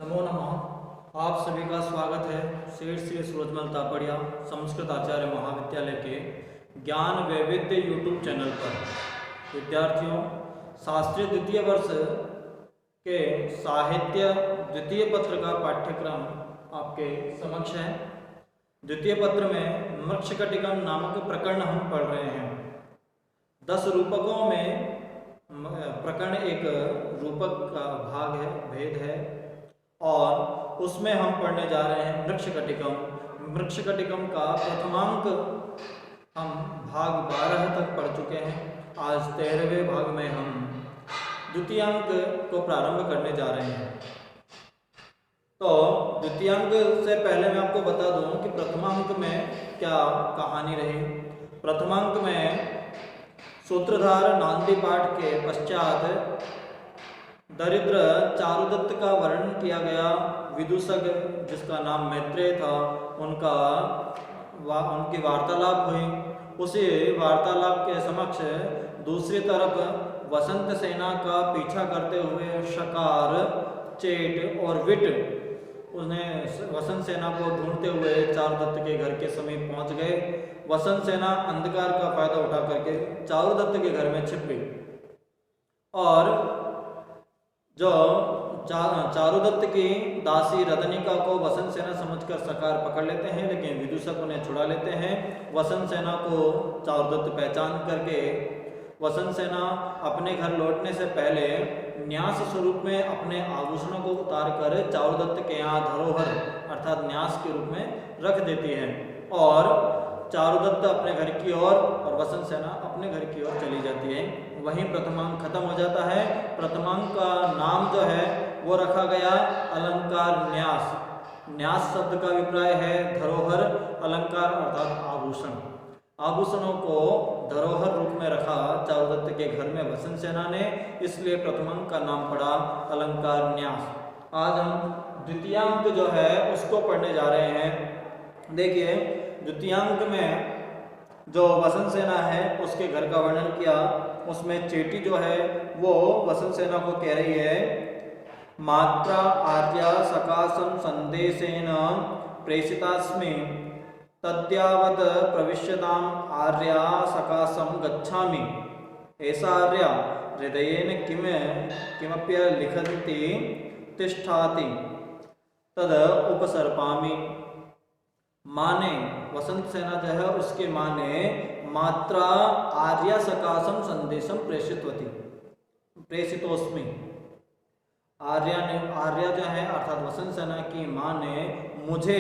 नमो नमः। आप सभी का स्वागत है सेठ श्री सूरजमल तापड़िया संस्कृत आचार्य महाविद्यालय के ज्ञान वैविध्य यूट्यूब चैनल पर। विद्यार्थियों, शास्त्रीय द्वितीय वर्ष के साहित्य द्वितीय पत्र का पाठ्यक्रम आपके समक्ष है। द्वितीय पत्र में मृच्छकटिकम नामक प्रकरण हम पढ़ रहे हैं। 10 रूपकों में प्रकरण एक रूपक का भाग है, भेद है, और उसमें हम पढ़ने जा रहे हैं मृच्छकटिकम। मृच्छकटिकम का प्रथमांक हम भाग 12 तक पढ़ चुके हैं। आज 13वें भाग में हम द्वितीयांक को प्रारंभ करने जा रहे हैं। तो द्वितीयांक से पहले मैं आपको बता दूं कि प्रथमांक में क्या कहानी रही। प्रथमांक में सूत्रधार नांदी पाठ के पश्चात दरिद्र चारुदत्त का वर्णन किया गया। विदूषक जिसका नाम मैत्रेय था, उनकी वार्तालाप हुई। उसी वार्तालाप के समक्ष दूसरी तरफ वसंत सेना का पीछा करते हुए शकार, चेट और विट उन्हें वसंत सेना को ढूंढते हुए चारुदत्त के घर के समीप पहुंच गए। वसंत सेना अंधकार का फायदा उठा करके चारुदत्त के घर में छिप गई और जो चारुदत्त की दासी रदनिका को वसंत सेना समझकर शकार पकड़ लेते हैं, लेकिन विदूषक उन्हें छुड़ा लेते हैं। वसंत सेना को चारुदत्त पहचान करके वसंत सेना अपने घर लौटने से पहले न्यास स्वरूप में अपने आभूषणों को उतार कर चारुदत्त के यहाँ धरोहर अर्थात न्यास के रूप में रख देती है और चारुदत्त अपने घर की ओर और वसंत सेना अपने घर की ओर चली जाती है। वहीं प्रथमांक खत्म हो जाता है। प्रथमांक का नाम जो है वो रखा गया अलंकार न्यास। न्यास शब्द का अभिप्राय है धरोहर, अलंकार अर्थात आभूषण। आभूषणों को धरोहर रूप में रखा चारुदत्त के घर में वसंत सेना ने, इसलिए प्रथमांक का नाम पड़ा अलंकार न्यास। आज हम द्वितीयांक जो है उसको पढ़ने जा रहे हैं। देखिए, द्वितीयांक में जो वसंत सेना है उसके घर का वर्णन किया। उसमें चेटी जो है वो वसंत सेना को कह रही है, मात्रा आर्या सकाशम संदेशेन प्रेषितास्मि तद्यावत् प्रविश्यताम आर्या सकाशम गच्छामि। ऐसा आर्या हृदयेन किमप्य लिखन्ति तिष्ठाति तद उपसर्पामि। माने वसंत सेना जो है उसके माने मात्रा आर्या सकाशम संदेशम प्रेषितोस्मि। आर्या जो है अर्थात वसंत सेना की माँ ने मुझे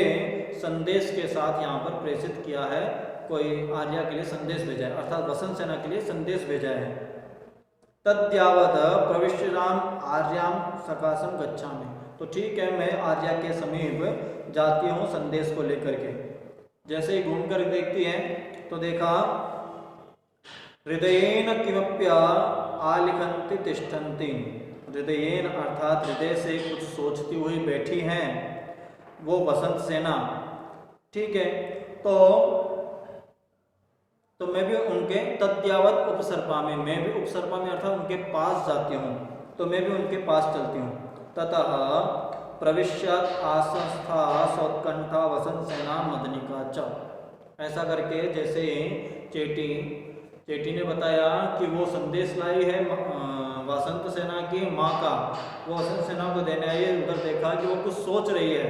संदेश के साथ यहाँ पर प्रेषित किया है। कोई आर्या के लिए संदेश भेजा है अर्थात वसंत सेना के लिए संदेश भेजा है। तद्यावत् प्रविश्यताम आर्याम सकाशम गच्छामि। तो ठीक है, मैं आर्या के समीप जाती हूँ संदेश को लेकर के। जैसे ही घूम कर देखती है तो देखा हृदयेन किमप्य आलिखन्ति तिष्ठन्ति। हृदयेन अर्थात हृदय से कुछ सोचती हुई बैठी हैं वो वसंत सेना। ठीक है, तो मैं भी उनके तद्यावत् उपसर्पा में, मैं भी उपसर्पा में अर्थात उनके पास जाती हूँ, तो मैं भी उनके पास चलती हूँ। ततः प्रविश्यात् आसंस्था सोत्कंठा वसंत सेना मदनिका च। ऐसा करके जैसे चेटी ने बताया कि वो संदेश लाई है वसंत सेना की माँ का, वो वसंत सेना को देने आई है। उधर देखा कि वो कुछ सोच रही है,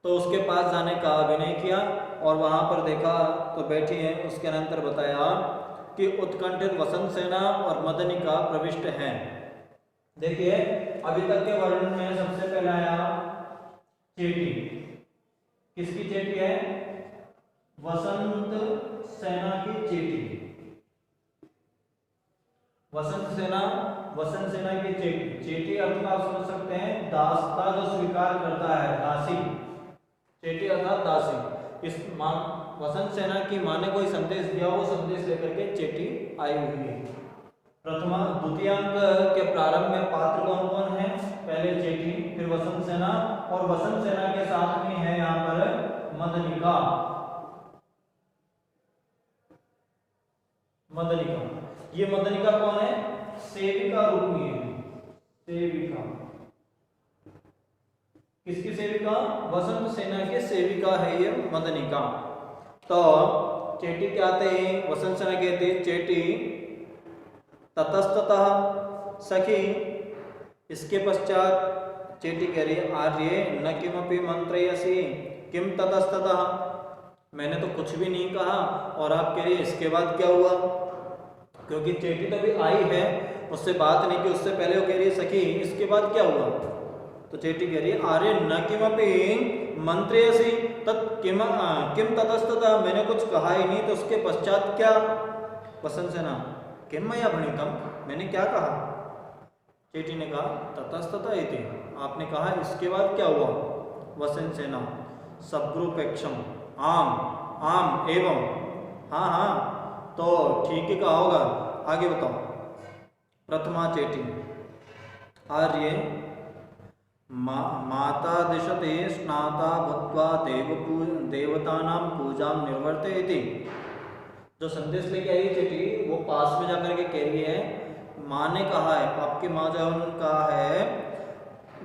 तो उसके पास जाने का अभिनय किया और वहाँ पर देखा तो बैठी है। उसके अनंतर बताया कि उत्कंठित वसंत सेना और मदनिका प्रविष्ट हैं। देखिए, अभी तक के वर्णन में सबसे पहले आया चेटी। किसकी चेटी है? वसंत सेना की चेटी। वसंत सेना की चेटी। चेटी अर्थ आप समझ सकते हैं दासता जो स्वीकार करता है, दासी। चेटी अर्थात दासी। इस वसंत सेना की माँ ने कोई संदेश दिया, वो संदेश लेकर के चेटी आई हुई है। द्वितीयांक के प्रारंभ में पात्र कौन कौन है? पहले चेटी, फिर वसंत सेना, और वसंत सेना के साथ में है यहाँ पर मदनिका। ये मदनिका कौन है? सेविका रूप में है, सेविका। किसकी सेविका? वसंत सेना की सेविका है ये मदनिका। तो चेटी क्या आते हैं? वसंत सेना कहती है चेटी ततस्ततः सखी। इसके पश्चात चेटी कह रही है आर्य न किमपि मंत्रयसि किम ततस्ततः, मैंने तो कुछ भी नहीं कहा और आप कह रही है इसके बाद क्या हुआ? क्योंकि चेटी तो भी आई है, उससे बात नहीं की, उससे पहले वो कह रही है सखी इसके बाद क्या हुआ? तो चेटी कह रही है आर्य न किमपि मंत्रयसि तत् किम ततस्ततः, मैंने कुछ कहा ही नहीं तो उसके पश्चात क्या? वसंत सेना किम मया भणितम, मैंने क्या कहा? चेटी ने कहा ततस्ततः इति, आपने कहा इसके बाद क्या हुआ? वसंत सेना सब्रूपेक्षम, आम आम एवं, हाँ हाँ तो ठीक ही कहा होगा, आगे बताओ। प्रथमा चेटी आर्य माता दिशते स्नाता भूत्वा देवतानां पूजां निर्वर्तयति। जो संदेश लेके आई चेटी वो पास में जाकर के कह रही है माँ ने कहा है, आपकी माँ जो है उन्होंने कहा है,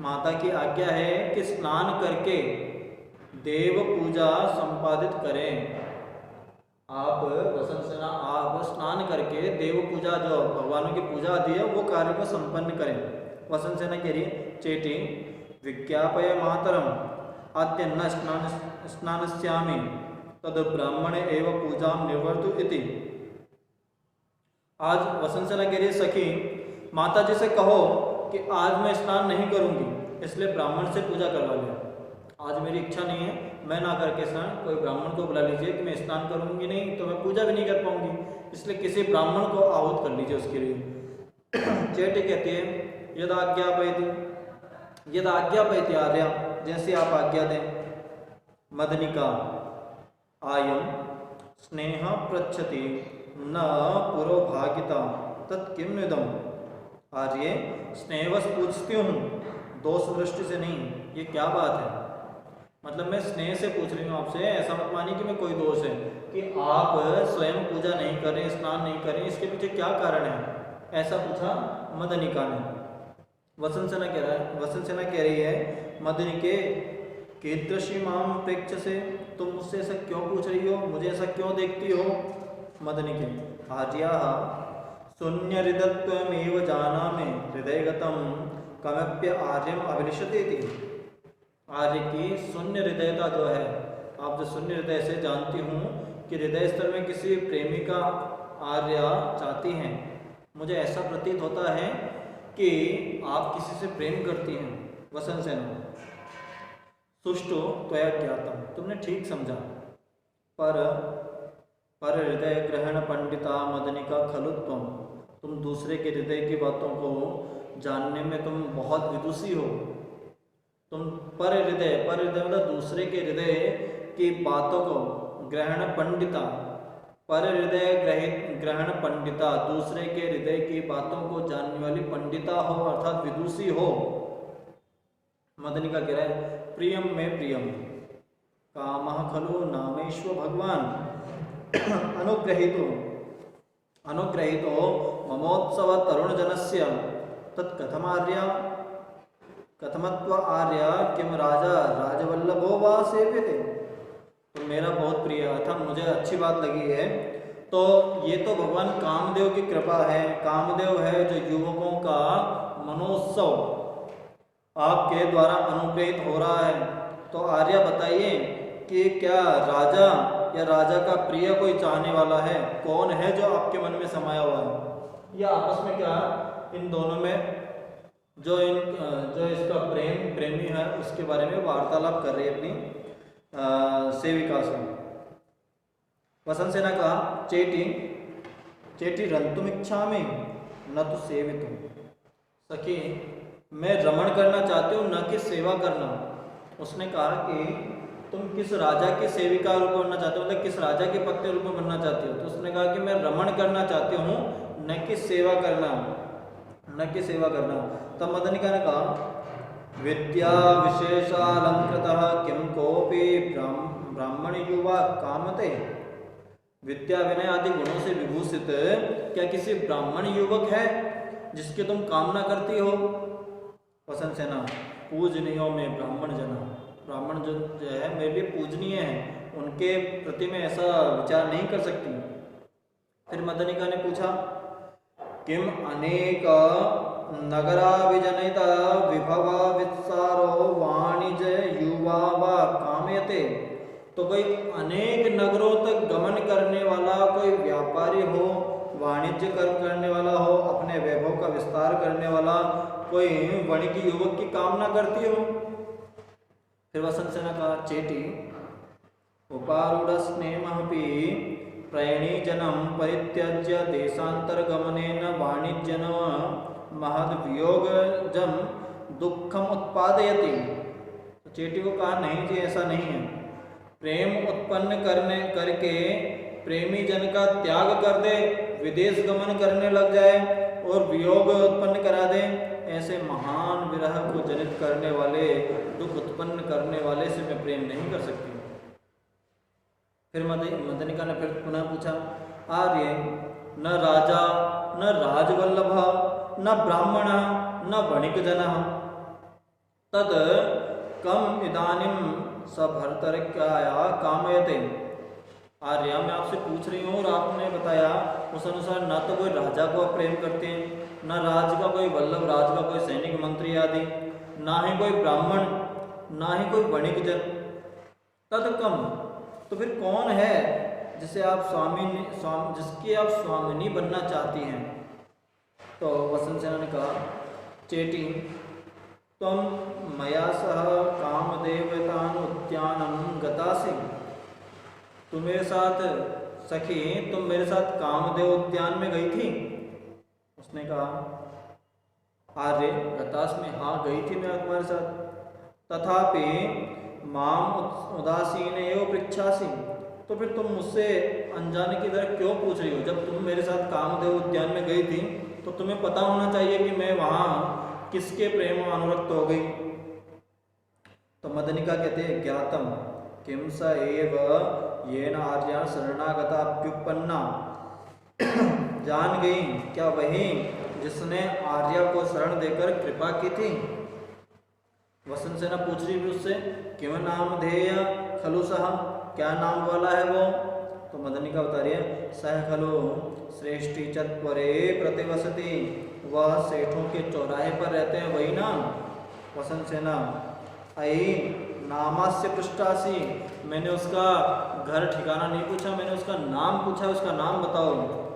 माता की आज्ञा है कि स्नान करके देव पूजा संपादित करें। आप वसंत सेना आप स्नान करके देव पूजा जो भगवानों की पूजा आदि है वो कार्य को संपन्न करें। वसंत सेना कह रही चेटी विज्ञापय मातरम अद्य न स्नानस्यामि तद ब्राह्मणे एव पूजा निर्वर्तु इति। आज वसंत सेना कह रही सखी माता जी से कहो कि आज मैं स्नान नहीं करूंगी, इसलिए ब्राह्मण से पूजा करवा ले। आज मेरी इच्छा नहीं है, मैं ना करके स्नान, कोई ब्राह्मण को बुला लीजिए कि मैं स्नान करूंगी नहीं तो मैं पूजा भी नहीं कर पाऊंगी, इसलिए किसी ब्राह्मण को आहूत कर लीजिए उसके लिए। चेटी कहती है यद आज्ञापयति आर्या, जैसे आप आज्ञा दें। मदनिका आयम स्नेह पृच्छति न पुरोभागिता तत्किम निदम। आर्य स्नेहवश पूछती हूँ, दोष दृष्टि से नहीं, ये क्या बात है? मतलब मैं स्नेह से पूछ रही हूँ आपसे, ऐसा मत मानिए कि मैं कोई दोष है कि आप स्वयं पूजा नहीं करें, स्नान नहीं करें, इसके पीछे क्या कारण है? ऐसा पूछा मदनिका ने। वसंत सेना कह रही है मदनिके कीदृशी माम प्रेक्ष से, तुम मुझसे ऐसा क्यों पूछ रही हो, मुझे ऐसा क्यों देखती हो? मदनिके आर्या शून्य हृदयत्वमेव जानामि हृदयगतम कमप्य आर्यम अभिनिषते थी। आर्य की शून्य हृदयता जो है, आप जो शून्य हृदय से जानती हूँ कि हृदय स्तर में किसी प्रेमी का आर्या चाहती हैं, मुझे ऐसा प्रतीत होता है कि आप किसी से प्रेम करती हैं। वसंत सेना सुष्टु त्वया ज्ञातम, तुमने ठीक समझा, पर हृदय ग्रहण पंडिता मदनिका खलुत्वम, तुम दूसरे के हृदय की बातों को जानने में तुम बहुत विदुषी हो। तुम पर हृदय मतलब दूसरे के हृदय की बातों को, ग्रहण पंडिता, पर हृदय ग्रहण पंडिता, दूसरे के हृदय की बातों को जानने वाली पंडिता हो अर्थात विदुषी हो। मदनिका कह रहा है प्रियम में प्रियम कामः खलु नामेश्व भगवान अनुग्रहीतो ममोत्सव तरुण जनस्य तत्कथमार्य कथमत्व आर्य किम राजा राजवल्लभो वा सेव्यते। तो मेरा बहुत प्रिय अर्थात मुझे अच्छी बात लगी है, तो ये तो भगवान कामदेव की कृपा है। कामदेव है जो युवकों का मनोत्सव आपके द्वारा अनुग्रहित हो रहा है। तो आर्य बताइए कि क्या राजा या राजा का प्रिय कोई चाहने वाला है, कौन है जो आपके मन में समाया हुआ है? या आपस में क्या इन दोनों में जो इसका प्रेमी है उसके बारे में वार्तालाप कर रही है अपनी सेविका से। वसंत सेना का चेटी रंतुम इच्छा में न तो सेवितुम। सखी मैं रमण करना चाहती हूँ, न कि सेवा करना। उसने कहा कि तुम किस राजा की सेविका रूप में बनना चाहते हो, मतलब किस राजा के पत्नी रूप में बनना चाहते हो? तो उसने कहा कि मैं रमण करना चाहती हूँ, न कि सेवा करना, न कि सेवा करना। तब मदनिका ने कहा विद्या विशेषालंकृतः किम कोपि ब्राह्मण युवा कामते। विद्या विनय आदि गुणों से विभूषित क्या किसी ब्राह्मण युवक है जिसकी तुम कामना करती हो? वसंत सेना पूजनीयों में ब्राह्मण जना, ब्राह्मण जो है मेरे लिए पूजनीय है, उनके प्रति मैं ऐसा विचार नहीं कर सकती। फिर मदनिका ने पूछा, किम अनेक नगराभिजनित विभव वित्सारो वाणिज्य युवा व कामयते, तो कोई अनेक नगरों तक गमन करने वाला कोई व्यापारी हो, वाणिज्य कर्म करने वाला हो, अपने वैभव का विस्तार करने वाला कोई वणिक युवक की कामना करती हो। फिर वसंत सेना का चेटी, उपारूढ़ स्नेहमपि प्रयणीजनम परित्यज्य देशांतरगमनेन वाणिज्यन महद वियोगजम दुखम उत्पादयति। तो चेटी को कहा, नहीं जी ऐसा नहीं है, प्रेम उत्पन्न करके प्रेमी जन का त्याग कर दे, विदेश गमन करने लग जाए और वियोग उत्पन्न करा दे, ऐसे महान विरह को जनित करने वाले, दुख उत्पन्न करने वाले से मैं प्रेम नहीं कर सकती। फिर मदनिका ने फिर पुनः पूछा, आर्य न राजा न राजवल्लभ न ब्राह्मण न वणिक जन तद कम इदानीम सभर्तर्क्याया कामयते। आर्या, मैं आपसे पूछ रही हूँ और आपने बताया उस अनुसार न तो कोई राजा को प्रेम करते हैं, न राज का कोई वल्लभ, राज का कोई सैनिक मंत्री आदि, ना ही कोई ब्राह्मण, ना ही कोई वणिक जन। तद कम, तो फिर कौन है जिसे आप जिसकी आप स्वामिनी बनना चाहती हैं? तो वसंत सेना ने कहा, चेटी तुम मया सह कामदेवतान उद्यानम गतासी। तुम मेरे साथ सखी, तुम मेरे साथ कामदेव उद्यान में गई थी? उसने कहा, आर्य गतास में हाँ गई थी मैं तुम्हारे साथ। तथापि माम उदासीन एवं पृच्छासी, तो फिर तुम मुझसे अनजाने की तरह क्यों पूछ रही हो? जब तुम मेरे साथ कामदेव उद्यान में गई थी तो तुम्हें पता होना चाहिए कि मैं वहाँ किसके प्रेम में अनुरक्त हो गई। तो मदनिका कहते हैं, ज्ञातम किम स एव येन आर्या शरणागता अभ्युपन्ना। जान गई क्या वही जिसने आर्या को शरण देकर कृपा की थी? वसंत सेना पूछ रही भी उससे, किम नाम ध्येय खलु सह, क्या नाम वाला है वो? तो मदनिका बता रही है, सह खलु श्रेष्ठी चत्वरे प्रतिवसति, वह सेठों के चौराहे पर रहते हैं, वही ना? वसंत सेना, अयि नामास्य पृष्ठासी, मैंने उसका घर ठिकाना नहीं पूछा, मैंने उसका नाम पूछा, उसका नाम बताओ।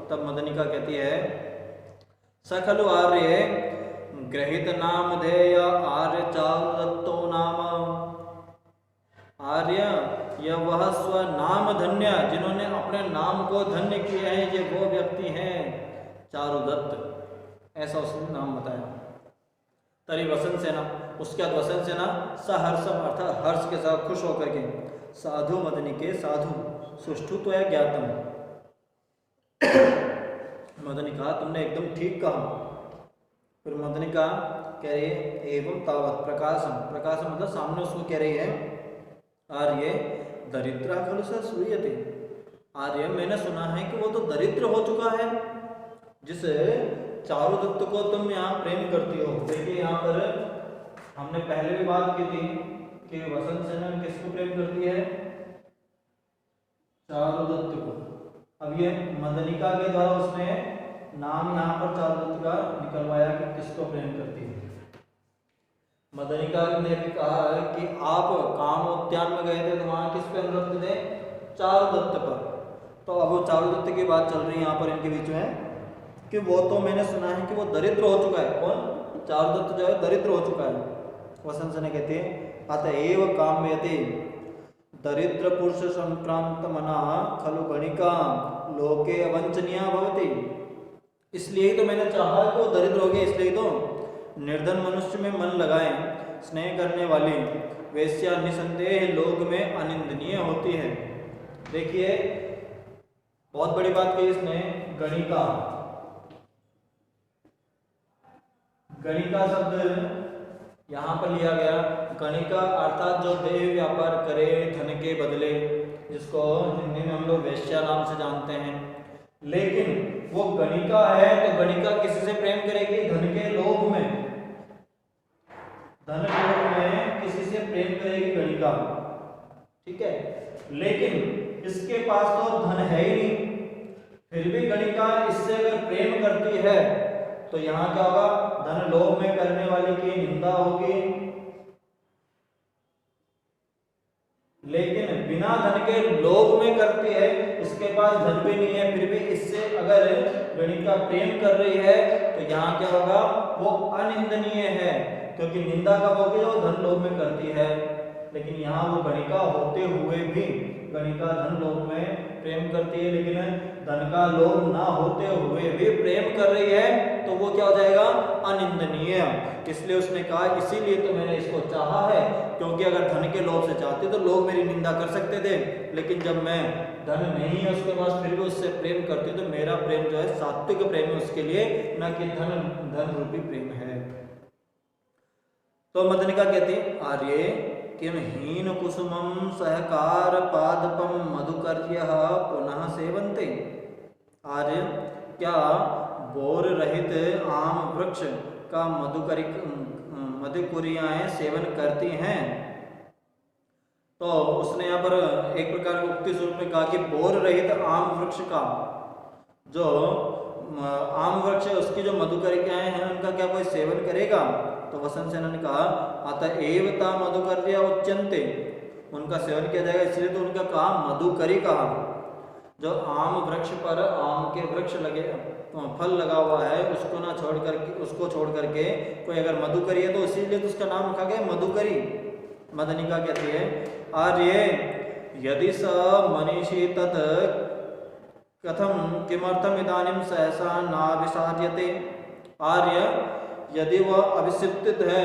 तब मदनिका कहती है, सखलु आर्य ग्रहित नाम ध्येय आर्य चारुदत्तो नाम। आर्य, यह वह स्वनाम धन्य जिन्होंने अपने नाम को धन्य किया है, ये वो व्यक्ति हैं चारुदत्त, ऐसा उसने नाम बताया। तरी वसंत सेना, उसके बाद वसंत सेना सहर्षम अर्थात हर्ष के साथ खुश होकर के, साधु मदनी के साधु सुष्ठु तो है ज्ञातम। मदनी कहा, तुमने एकदम ठीक कहा। फिर मदनी कहा, कह रही है, एवं तावत प्रकाशम, प्रकाशम मतलब सामने उसको कह रही है, आर्य दरिद्र खलु स श्रूयते। आर्य, मैंने सुना है कि वो तो दरिद्र हो चुका है, जिस चारुदत्त को तुम यहाँ प्रेम करती हो। देखिए यहाँ पर हमने पहले भी बात की थी कि वसंत सेना किसको प्रेम करती है? चारुदत्त को। अब ये मदनिका के द्वारा उसने नाम यहाँ पर चारुदत्त का निकलवाया कि किसको प्रेम करती है। मदनिका ने भी कहा कि आप काम उद्यान में गए थे तो वहाँ किस पे अनुरक्त थे? चारुदत्त पर। तो अब वो चारुदत्त की बात चल रही है यहाँ पर इनके बीच में कि वो तो मैंने सुना है कि वो दरिद्र हो चुका है। कौन? चारुदत्त जो है दरिद्र हो चुका है। वसंत सेना कहते हैं, अतएव काम्यते दरिद्र पुरुष संक्रांत मना खलु गणिका लोके अवंचनीय भवति। इसलिए ही तो मैंने चाहा कि वो दरिद्र हो गए, इसलिए तो निर्धन मनुष्य में मन लगाए स्नेह करने वाली वेश्या निसंदेह लोक में अनिंदनीय होती है। देखिए बहुत बड़ी बात कही इसने, गणिका। गणिका शब्द यहाँ पर लिया गया। गणिका अर्थात जो देह व्यापार करे धन के बदले, जिसको हिंदी में हम लोग वेश्या नाम से जानते हैं। लेकिन वो गणिका है तो गणिका किसी से प्रेम करेगी? धन के लोभ में। धन के लोभ मिलेगा, ठीक है। लेकिन इसके पास तो धन है ही नहीं, फिर भी गणिका इससे अगर प्रेम करती है तो यहाँ क्या होगा, धन लोभ में करने वाले की निंदा होगी। लेकिन बिना धन के लोभ में करती है, इसके पास धन भी नहीं है, फिर भी इससे अगर गणिका प्रेम कर रही है तो यहाँ क्या होगा, वो अनिंदनीय है, क्योंकि निंदा कब होगी, जो धन लोभ में करती है। लेकिन यहाँ वो गणिका होते हुए भी, गणिका धन लोभ में प्रेम करती है लेकिन धन का लोभ ना होते हुए भी प्रेम कर रही है, तो वो क्या हो जाएगा, अनिंदनीय। इसलिए उसने कहा इसीलिए तो मैंने इसको चाहा है, क्योंकि अगर धन के लोभ से चाहते तो लोग मेरी निंदा कर सकते थे, लेकिन जब मैं धन नहीं है उसके पास फिर भी उससे प्रेम करती, तो मेरा प्रेम जो है सात्विक प्रेम है उसके लिए, न कि धन रूपी प्रेम है। तो मदनिका कहती, आर्ये किम हीन कुसुमं सहकार पादपम मधुकर्यः पुनः सेवन्ते। आर्य, क्या बोर रहित आम वृक्ष का मधुकुरियाएं सेवन करती हैं? तो उसने यहाँ पर एक प्रकार की उक्ति स्वरूप में कहा कि बोर रहित आम वृक्ष का, जो आम वृक्ष है उसकी जो मधुकरिकाएं हैं उनका क्या कोई सेवन करेगा? तो वसंत सेना ने कहा, अतएव ता मधुकर्या उच्यन्ते, उनका सेवन किया जाएगा, इसलिए तो उनका कहा मधुकरी कहा। जो आम वृक्ष पर आम के वृक्ष लगे फल लगा हुआ है उसको ना छोड़ करके, उसको छोड़ करके कोई अगर मधुकरी है तो इसीलिए तो उसका नाम रखा गया मधुकरी। मदनिका कहती है, आर्ये यदि स मनीषी तत् कथम किमर्थम इदानीं सहसा नाभिसार्यते। आर्य, यदि वह अभिसिप्त है,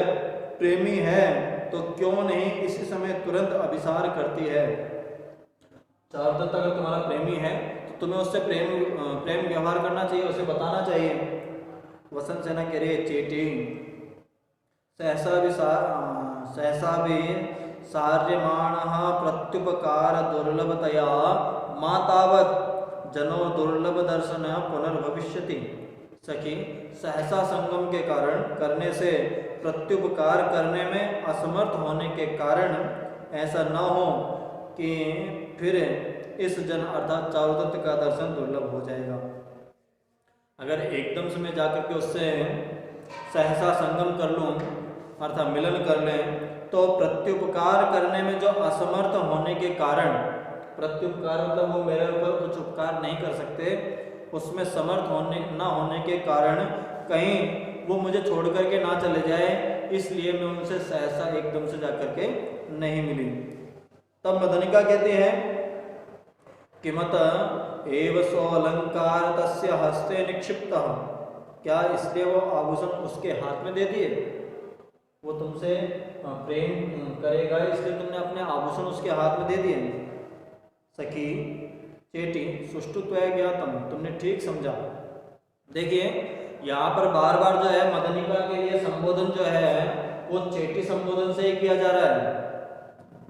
प्रेमी है, तो क्यों नहीं इसी समय तुरंत अभिसार करती है? चारुदत्त अगर तुम्हारा प्रेमी है तो तुम्हें उससे प्रेम व्यवहार करना चाहिए, उसे बताना चाहिए। वसंत सेना कह रही है, चेटी सहसा भी सार्यमाणः प्रत्युपकार दुर्लभतया मातावत जनो दुर्लभ दर्शन पुनर्भविष्यति। सखी, सहसा संगम के कारण करने से प्रत्युपकार करने में असमर्थ होने के कारण ऐसा न हो कि फिर इस जन अर्थात चारुदत्त का दर्शन दुर्लभ हो जाएगा। अगर एकदम से मैं जाकर के उससे सहसा संगम कर लूँ अर्थात मिलन कर लें, तो प्रत्युपकार करने में जो असमर्थ होने के कारण, प्रत्युपकार मतलब वो मेरे ऊपर कुछ उपकार नहीं कर सकते, उसमें समर्थ ना होने के कारण कहीं वो मुझे छोड़ करके ना चले जाए, इसलिए मैं उनसे सहसा एकदम से जाकर के नहीं मिली। तब मदनिका कहती है, किमत एव सो अलंकार तस्य हस्ते निक्षिप्तः। क्या इसलिए वो आभूषण उसके हाथ में दे दिए? वो तुमसे प्रेम करेगा इसलिए तुमने अपने आभूषण उसके हाथ में दे दिए? सखी, चेटी सुष्टुत्वया ज्ञातम, तुमने ठीक समझा। देखिए यहाँ पर बार बार जो है मदनिका के लिए संबोधन जो है वो चेटी संबोधन से ही किया जा रहा है।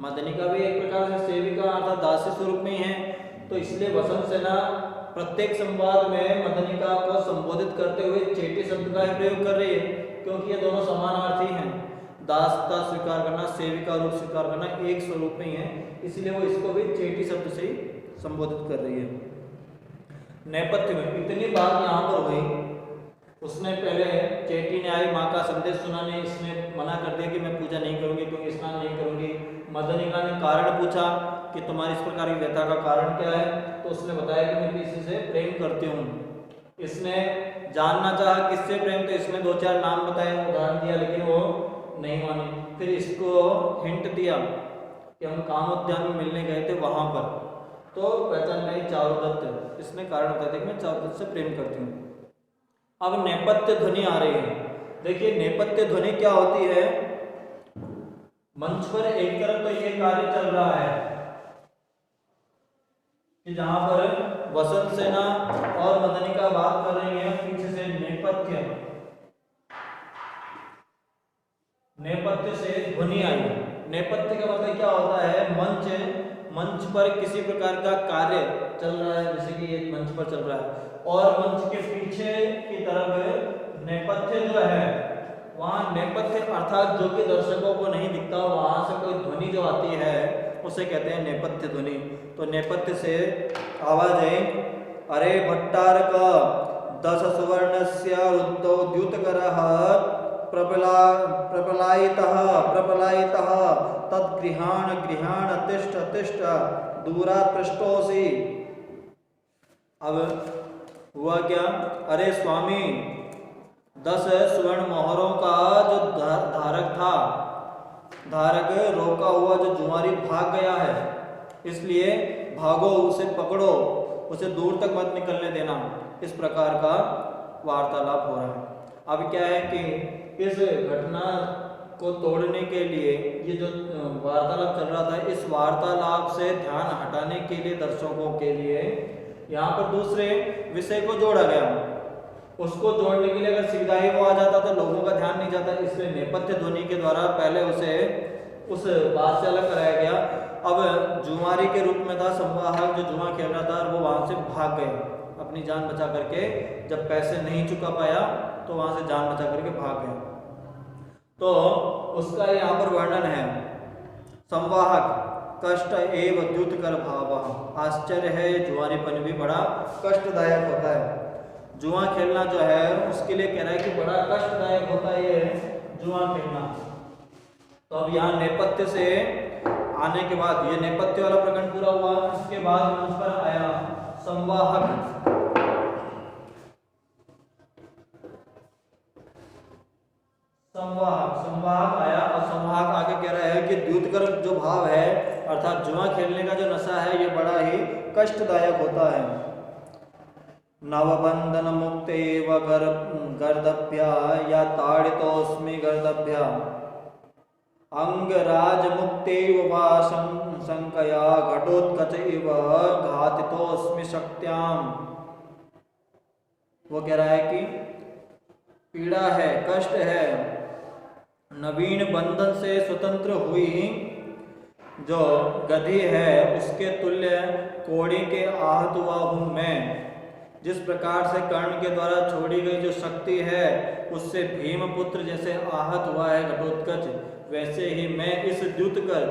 मदनिका भी एक प्रकार से सेविका अर्थात दासी स्वरूप में है, तो इसलिए वसंत सेना प्रत्येक संवाद में मदनिका को संबोधित करते हुए चेटी शब्द का प्रयोग कर रही है, क्योंकि ये दोनों समानार्थी हैं। दासता स्वीकार करना, सेविका रूप स्वीकार करना एक स्वरूप में ही है, इसलिए वो इसको भी चेटी शब्द से ही संबोधित कर रही है। नेपथ्य में इतनी बात यहाँ पर हुई, उसने पहले चेटी ने आई माँ का संदेश सुनाने, इसने मना कर दिया कि मैं पूजा नहीं करूँगी क्योंकि स्नान नहीं करूँगी। मदनिका ने कारण पूछा कि तुम्हारी इस प्रकार की व्यथा का कारण क्या है, तो उसने बताया कि मैं किसी से प्रेम करती हूँ। इसने जानना चाहा किससे प्रेम, तो इसने 2-4 नाम बताए, उदाहरण दिया, लेकिन वो नहीं मानी। फिर इसको हिंट दिया कि हम कामोद्यान में मिलने गए थे वहाँ पर, तो पहचान नहीं चारुदत्त, इसने कारण बता दिया कि मैं चारुदत्त से प्रेम करती हूँ। अब नेपथ्य ध्वनि आ रही है। देखिए नेपथ्य ध्वनि क्या होती है, मंच पर एक तरफ तो ये कार्य चल रहा है कि जहां पर वसंत सेना और मदनिका बात कर रही है, पीछे से नेपथ्य से ध्वनि आई। नेपथ्य का मतलब क्या होता है, मंच पर किसी प्रकार का कार्य चल रहा है, जैसे कि एक मंच पर चल रहा है और मंच के पीछे की तरफ नेपथ्य जो है, वहां नेपथ्य अर्थात जो कि दर्शकों को नहीं दिखता, वहां से कोई ध्वनि जो आती है उसे कहते हैं नेपथ्य ध्वनि। तो नेपथ्य से आवाज है, अरे भट्टारक 10 सुवर्णस्य रुद्धौ द्युतकरः प्रपलायितः तद्गृहाण गृहाण तिष्ठ तिष्ठ दूरात् पृष्ठोऽसि। अब हुआ क्या, अरे स्वामी 10 स्वर्ण मोहरों का जो धारक था, धारक रोका हुआ जो जुआरी भाग गया है, इसलिए भागो, उसे पकड़ो, उसे दूर तक मत निकलने देना। इस प्रकार का वार्तालाप हो रहा है। अब क्या है कि इस घटना को तोड़ने के लिए ये जो वार्तालाप चल रहा था, इस वार्तालाप से ध्यान हटाने के लिए दर्शकों के लिए यहाँ पर दूसरे विषय को जोड़ा गया। उसको जोड़ने के लिए अगर सीधा ही वो आ जाता तो लोगों का ध्यान नहीं जाता, इसलिए नेपथ्य ध्वनि के द्वारा पहले उसे उस बात से अलग कराया गया। अब जुआरी के रूप में था संवाहक, जो जुआ खेल रहा था, वो वहां से भाग गए अपनी जान बचा करके। जब पैसे नहीं चुका पाया तो वहां से जान बचा करके भाग गए। तो उसका यहाँ पर वर्णन है, संवाहक कष्ट एव द्युतकर भाव। आश्चर्य है, जुआरीपन भी बड़ा कष्टदायक होता है। जुआ खेलना जो है उसके लिए कह रहा है कि बड़ा कष्टदायक होता है ये जुआ खेलना। तो अब यहाँ नेपथ्य से आने के बाद, ये नेपथ्य वाला प्रकरण पूरा हुआ, इसके बाद उस पर आया संवाहक। संवाहक आया, और संवाहक आगे कह रहा है कि द्युतकर जो भाव है अर्थात जुआ खेलने का जो नशा है, ये बड़ा ही कष्टदायक होता है। नवबंधन मुक्तेव गर्दभ्या या ताड़ितोस्मि गर्दभ्या अंगराज मुक्तेव वा शंकया घटोत्कच इव घातितोस्मि शक्त्याम। वो कह रहा है कि पीड़ा है, कष्ट है, नवीन बंधन से स्वतंत्र हुई जो गधी है उसके तुल्य कोड़ी के आहत हुआ हूं मैं। जिस प्रकार से कर्ण के द्वारा छोड़ी गई जो शक्ति है उससे भीमपुत्र जैसे आहत हुआ है घटोत्कच, वैसे ही मैं इस द्युतकर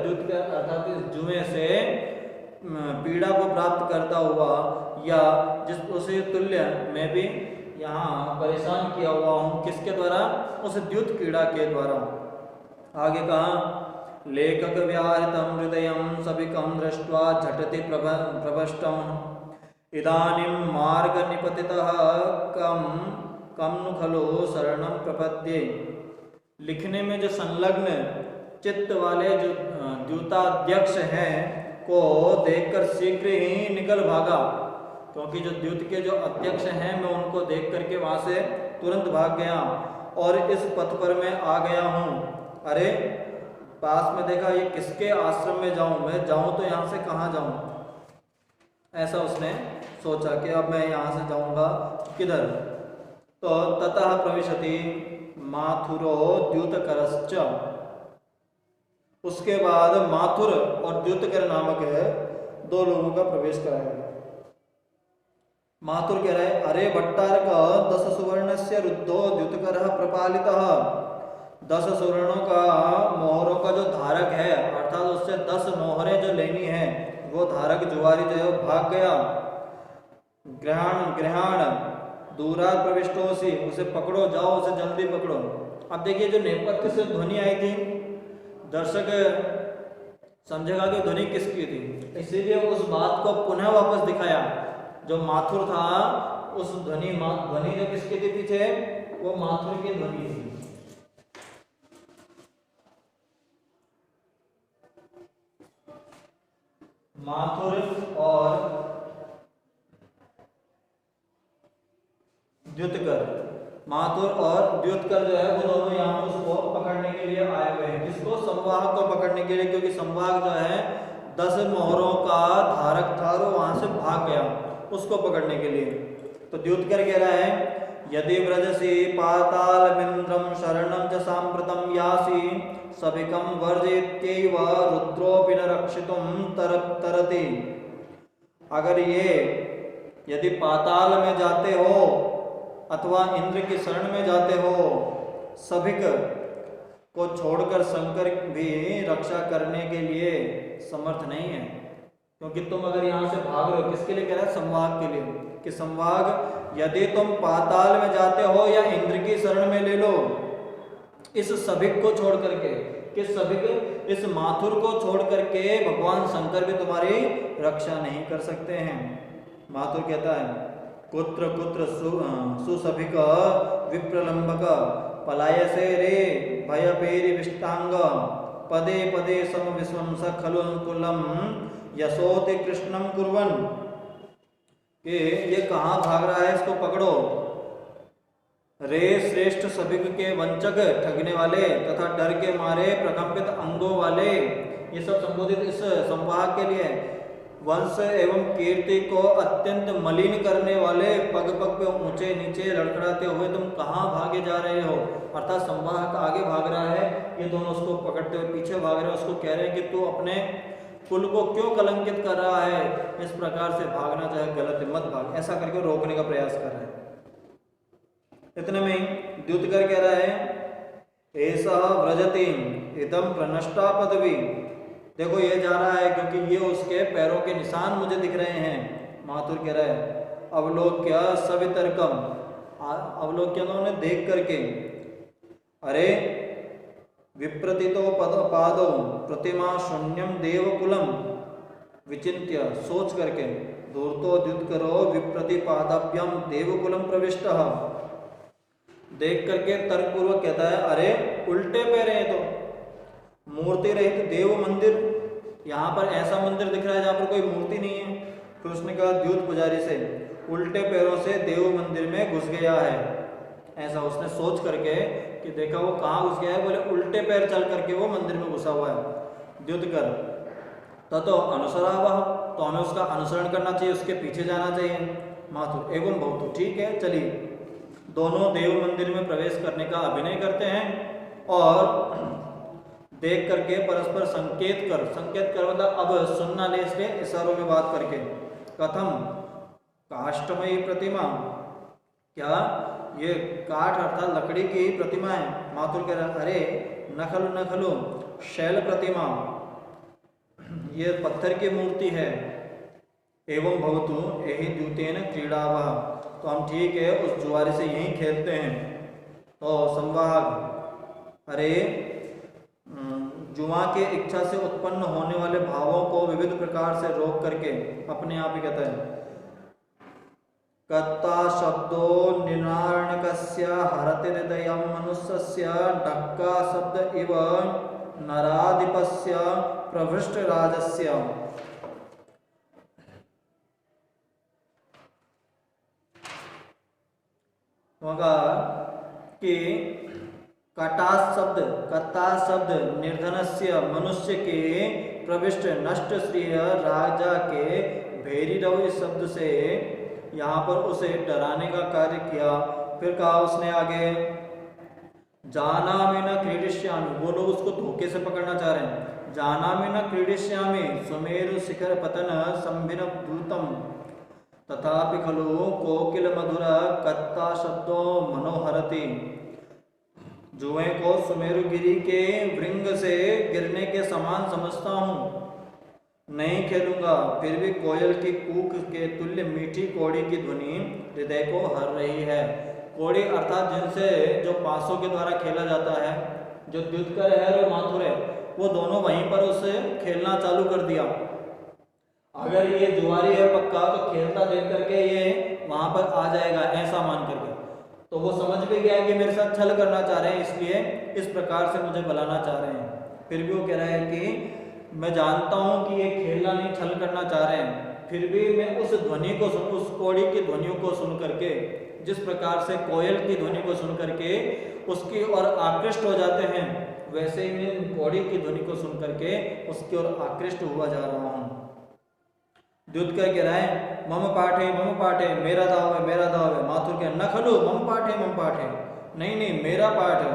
अर्थात इस जुए से पीड़ा को प्राप्त करता हुआ या जिस उसे तुल्य मैं भी यहाँ परेशान किया हुआ हूँ। किसके द्वारा? उस द्युत कीड़ा के द्वारा। आगे कहा, लेखक व्याहृतं हृदयं सभिकं दृष्ट्वा झटति प्रभष्टम् इदानीं मार्ग निपतितः कम नु खलु शरणं प्रपद्ये। लिखने में जो संलग्न चित्त वाले जो द्यूताध्यक्ष हैं को देखकर शीघ्र ही निकल भागा, क्योंकि जो द्यूत के जो अध्यक्ष हैं मैं उनको देख करके वहां से तुरंत भाग गया और इस पथ पर मैं आ गया हूँ। अरे पास में देखा, ये किसके आश्रम में जाऊं, मैं जाऊं तो यहाँ से कहाँ जाऊं, ऐसा उसने सोचा कि अब मैं यहाँ से जाऊंगा किधर। तो ततः प्रविशति माथुरो द्युतकरश्च, उसके बाद माथुर और द्युतकर नामक है दो लोगों का प्रवेश कराया। माथुर कह रहे, अरे भट्टारक 10 सुवर्णस्य रुद्धो द्युतकरः प्रपालितः। 10 सुवर्णों का मोहरों का जो धारक है अर्थात उससे 10 मोहरें जो लेनी है वो धारक जुआरी जो है भाग गया। ग्रहण दूरात प्रविष्टोसी, उसे पकड़ो, जाओ उसे जल्दी पकड़ो। अब देखिए जो नेपथ्य से ध्वनि आई थी, दर्शक समझेगा कि ध्वनि किसकी थी, इसीलिए उस बात को पुनः वापस दिखाया। जो माथुर था उस ध्वनि जो किसकी थी पीछे, वो माथुर की ध्वनि थी। माथुर और द्युतकर जो है वो दोनों यहाँ उसको पकड़ने के लिए आए हुए हैं। किसको? संवाहक को पकड़ने के लिए, क्योंकि संवाहक जो है 10 मोहरों का धारक था और वहां से भाग गया उसको पकड़ने के लिए। तो द्युतकर कह रहा है, यदि व्रजसी पातालमिन्द्रं शरणं च सांप्रतं यासि सभिकं वर्जयत्यैव रुद्रोऽपि न रक्षितुं तरति। अगर यदि पाताल में जाते हो अथवा इंद्र की शरण में जाते हो, सभिक को छोड़कर शंकर भी रक्षा करने के लिए समर्थ नहीं है। क्योंकि तुम अगर यहाँ से भाग रहे हो, किसके लिए कह रहा है? संवाग के लिए, कि संवाग यदि तुम पाताल में जाते हो या इंद्र की शरण में ले लो, इस सभिक को छोड़ करके, किस सभिक? इस माथुर को छोड़ करके भगवान शंकर भी तुम्हारी रक्षा नहीं कर सकते हैं। माथुर कहता है, कुत्र कुत्र सुसभिक विप्रलंबक पलायसे रे भयपेरि विष्टांग पदे पदे सम विश्वंस खलु अनुकूलम यशोति कृष्णम कुर्वन। कि ये कहाँ भाग रहा है, इसको पकड़ो। रे श्रेष्ठ सभिक के वंचक, ठगने वाले तथा डर के मारे प्रकंपित अंगों वाले, ये सब संबोधित इस संवाहक के लिए। वंश एवं कीर्ति को अत्यंत मलिन करने वाले, पग पग पे ऊंचे नीचे लड़खड़ाते हुए तुम कहाँ भागे जा रहे हो? अर्थात संवाहक आगे भाग रहा है, ये दोनों उसको पकड़ते हुए पीछे भाग रहे हैं। उसको कह रहे हैं कि तू अपने कुल को क्यों कलंकित कर रहा है? इस प्रकार से भागना जो है गलत है, मत भाग, ऐसा करके रोकने का प्रयास कर रहे हैं। इतने में द्युतकर कह रहा है, ऐसा व्रजति इदम प्रनष्टा पदवी। देखो ये जा रहा है क्योंकि ये उसके पैरों के निशान मुझे दिख रहे हैं। माथुर कह रहा है, अवलोक्य सवितर्कम, अवलोक्य उन्होंने देख करके, अरे विप्रतितो पादो प्रतिमा शून्यम देवकुलम विचिन्त्य, सोच करके, धूर्तो द्युतकरो विप्रतिपादाभ्यम देवकुलम प्रविष्ट। देख करके तर्कपूर्वक कहता है, अरे उल्टे पैर हैं तो, मूर्ति रहित देव मंदिर, यहाँ पर ऐसा मंदिर दिख रहा है जहाँ पर कोई मूर्ति नहीं है। फिर उसने कहा द्युत पुजारी से, उल्टे पैरों से देव मंदिर में घुस गया है। ऐसा उसने सोच करके कि देखा वो कहाँ घुस गया है, बोले उल्टे पैर चल करके वो मंदिर में घुसा हुआ है। द्युतकर तो अनुसरावह, तो हमें उसका अनुसरण करना चाहिए, उसके पीछे जाना चाहिए। माथुर एवं बहुतु, ठीक है चलिए। दोनों देव मंदिर में प्रवेश करने का अभिनय करते हैं और देख करके परस्पर संकेत कर मतलब अब सुनना ले, इसलिए इशारों में बात करके, कथम काष्ठमयी प्रतिमा, क्या ये काठ अर्थात लकड़ी की प्रतिमा है? माथुर कह रहा, अरे न खलु शैल प्रतिमा, ये पत्थर की मूर्ति है। एवं भवतु यही द्यूतेन क्रीड़ावह, तो हम ठीक है उस जुआरी से यहीं खेलते हैं। तो संवाहक, अरे जुआ के इच्छा से उत्पन्न होने वाले भावों को विविध प्रकार से रोक करके अपने आप ही कहता है, कत्ता शब्दो निर्णारणकस्य हरति हृदयं मनुष्यस्य ढक्का शब्द इव नराधिपस्य प्रभृष्ट राजस्य। होगा कि कत्ता शब्द निर्धनस्य, मनुष्य के प्रविष्ट नष्ट श्रेय राजा के भैरव इस शब्द से यहाँ पर उसे डराने का कार्य किया। फिर कहा उसने आगे, जानामि न क्रीडिष्यामि, वो लोग उसको धोखे से पकड़ना चाह रहे हैं। जानामि न क्रीडिष्यामि सुमेरु शिखर पतन संभिन दूतम तथापि खलु कोकिल मधुर कत्ता शब्दो मनोहरति। जुए को सुमेरुगिरी के वृंग से गिरने के समान समझता हूँ, नहीं खेलूंगा, फिर भी कोयल की कूक के तुल्य मीठी कौड़ी की ध्वनि हृदय को हर रही है। कौड़ी अर्थात जिनसे जो पासों के द्वारा खेला जाता है, जो द्युतकर है और माथुर है, वो दोनों वहीं पर उसे खेलना चालू कर दिया। अगर ये जुआरी है पक्का तो खेलता देख करके ये वहां पर आ जाएगा, ऐसा मान करके। तो वो समझ भी गया कि मेरे साथ छल करना चाह रहे हैं, इसलिए इस प्रकार से मुझे बुलाना चाह रहे हैं। फिर भी वो कह रहा है कि मैं जानता हूँ कि ये खेलना नहीं, छल करना चाह रहे हैं, फिर भी मैं उस ध्वनि को उस कौड़ी की ध्वनियों को सुन करके, जिस प्रकार से कोयल की ध्वनि को सुन करके उसकी ओर आकृष्ट हो जाते हैं, वैसे ही मैं कौड़ी की ध्वनि को सुन करके उसकी ओर आकृष्ट हुआ जा रहा हूँ। द्युतकर कह रहा है, मम पाठे, मेरा दाव है, मेरा दाव है। माथुर कह, न खलु मम पाठे, नहीं मेरा पाठ है।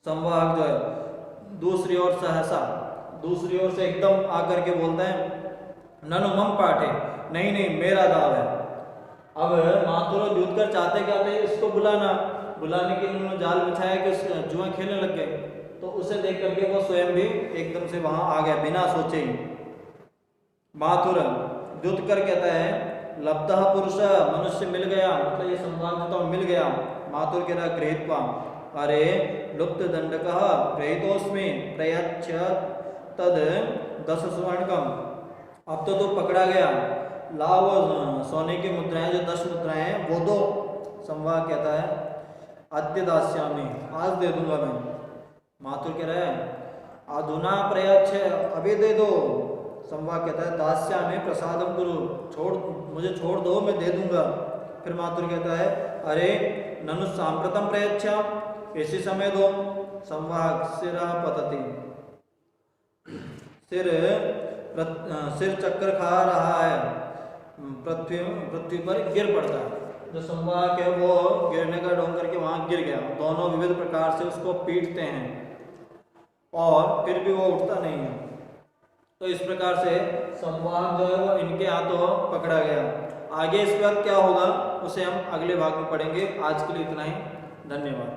संवाहक जो है दूसरी ओर सहसा, दूसरी ओर से एकदम आकर के बोलता है, ननु मम पाठे, नहीं मेरा दाव है। अब माथुर और द्युतकर चाहते क्या थे, इसको बुलाना, बुलाने के लिए उन्होंने जाल बिछाया कि जुआ खेलने लग गए, तो उसे देख करके वो स्वयं भी एकदम से वहां आ गया बिना सोचे ही। माथुर द्युतकर कहता है लब्धः पुरुष, मनुष्य मिल गया, मतलब ये संवाद तो मिल गया। माथुर कह रहा गृहीत्वा, अरे लुप्त दंडकः गृहीतोस्मि प्रयच्छ तद 10 स्वर्णकम, अब तो पकड़ा गया, लाओ सोने की मुद्राएं जो 10 मुद्राएं हैं वो दो। संवाद कहता है अद्य दास्यामि, आज दे दूंगा मैं। माथुर कह रहा है अधुना प्रयच्छ, अभी दे दो। संवाद कहता है दास्यामि प्रसादम कुरु, छोड़, मुझे छोड़ दो, मैं दे दूंगा। फिर माथुर कहता है अरे ननु सांप्रतम प्रयच्छ, इसी समय दो। संवाद सिर पतति, सिर चक्कर खा रहा है, पृथ्वी पर गिर पड़ता है। जो संवाहक है वो गिरने का ढोंग करके वहां गिर गया। दोनों विविध प्रकार से उसको पीटते हैं और फिर भी वो उठता नहीं है। तो इस प्रकार से संवाहक जो है वो इनके हाथों पकड़ा गया। आगे इसके बाद क्या होगा उसे हम अगले भाग में पढ़ेंगे। आज के लिए इतना ही, धन्यवाद।